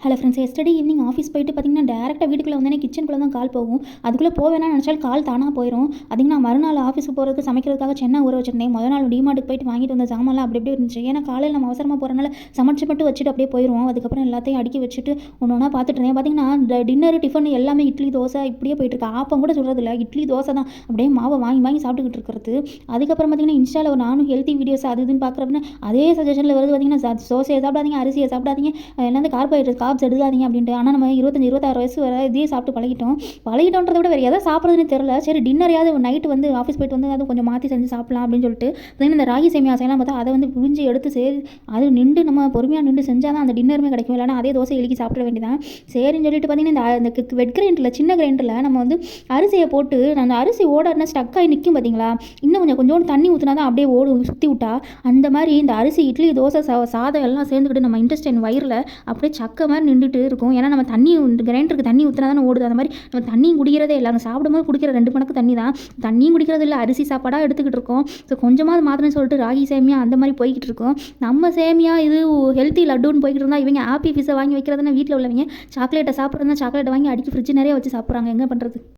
Hello friends, yesterday evening office போயிட்டு பார்த்தீங்கன்னா டேரெக்டாக வீட்டுக்குள்ளே வந்தேனே கிச்சனுக்குள்ளே தான் கால் போகும். அதுக்குள்ளே போவேனா நினச்சாலும் கால் தானாக போயிடும். அதிகமாக மறுநாள் ஆஃபீஸுக்கு போகிறதுக்கு சமைக்கிறதுக்காக சென்னை ஊற வச்சிருந்தேன். முதல் நாள் டிமார்ட்டுக்கு போயிட்டு வாங்கிட்டு வந்த ஜாமான்லாம் அப்படி அப்படியே இருந்துச்சு. ஏன்னா காலையில் நம்ம அவசரமாக போகிறனால சமைச்சு மட்டும் வச்சுட்டு அப்படியே போயிடுவோம். அதுக்கப்புறம் எல்லாத்தையும் அடுக்கி வச்சுட்டு ஒன்று ஒன்றா பார்த்துட்டு இருந்தேன். பார்த்தீங்கன்னா டின்னர் டிஃபன் எல்லாமே இட்லி தோசை இப்படியே போயிட்டு இருக்கு. ஆப்பம் கூட சொல்கிறதில்ல, இட்லி தோசை தான். அப்படியே மாவை வாங்கி வாங்கி சாப்பிட்டுக்கிட்டு இருக்கிறது. அதுக்கப்புறம் பார்த்தீங்கன்னா இன்ஸ்டாவில் நானும் ஹெல்த்தி வீடியோஸ் அது இதுன்னு பார்க்குறப்ப அதே சஜஷனில் வருது. பார்த்தீங்கன்னா தோசையை சாப்பிடாதீங்க, அரிசியை சாப்பிடாதீங்க, எல்லாமே கார்ப்ஸ் எடுக்காதீங்க அப்படின்ட்டு. ஆனால் நம்ம 25-26 வயசு வரை இதே சாப்பிட்டு பழகிட்டோன்றதை விட வேறு எதை சாப்பிட்றதுன்னு தெரியல. சரி டின்னரையாவது நைட்டு வந்து ஆஃபீஸ் போயிட்டு வந்து அது கொஞ்சம் மாற்றி செஞ்சு சாப்பிட்லாம் அப்படின்னு சொல்லிட்டு இந்த ராகி சேமியா செய்யலாம் பார்த்தா அதை வந்து புழிஞ்சு எடுத்து சரி அது நின்று நம்ம பொறுமையாக நின்று செஞ்சால் தான் அந்த டின்னருமே கிடைக்கும். இல்லைனா அதே தோசை எழுக்கி சாப்பிட வேண்டியதான். சரின்னு சொல்லிட்டு பார்த்தீங்கன்னா இந்த வெட் கிரைண்டரில் சின்ன கிரைண்டரில் நம்ம வந்து அரிசியை போட்டு அந்த அரிசி ஓடனா ஸ்டக் ஆகி நிற்கும் பார்த்தீங்களா. இன்னும் கொஞ்சோண்டு தண்ணி ஊற்றினா தான் அப்படியே ஓடும் சுற்றி விட்டா. அந்த மாதிரி இந்த அரிசி இட்லி தோசை சாதம் எல்லாம் சேர்ந்துக்கிட்டு நம்ம இன்டெஸ்டைன் வயிறில் அப்படியே சக்க மாதிரி நின்றுட்டு இருக்கும். ஏன்னா நம்ம தண்ணி கிரைண்டருக்கு தண்ணி ஊற்றினா தானே ஓடுது. அந்த மாதிரி நம்ம தண்ணியும் குடிக்கிறதே இல்லை. அங்கே சாப்பிடும்போது குடிக்கிற 2 மணக்கு தண்ணி தான். தண்ணியும் குடிக்கிறது இல்லை, அரிசி சாப்பாடாக எடுத்துக்கிட்டு இருக்கோம். ஸோ கொஞ்சமாவது மாத்திரன்னு சொல்லிட்டு ராகி சேமியா அந்த மாதிரி போய்கிட்டு இருக்கோம். நம்ம சேமியா இது ஹெல்த்தி லட்டுன்னு போய்கிட்டு இருந்தால் இவங்க ஆப்பி ஃபிஸை வாங்கி வைக்கிறதுனா வீட்டில் உள்ளவங்க சாக்லேட்டை சாப்பிட்றதுனா சாக்லேட்டை வாங்கி அடிக்கி ஃப்ரிட்ஜ் நிறைய வச்சு சாப்பிட்றாங்க. என்ன பண்ணுறது?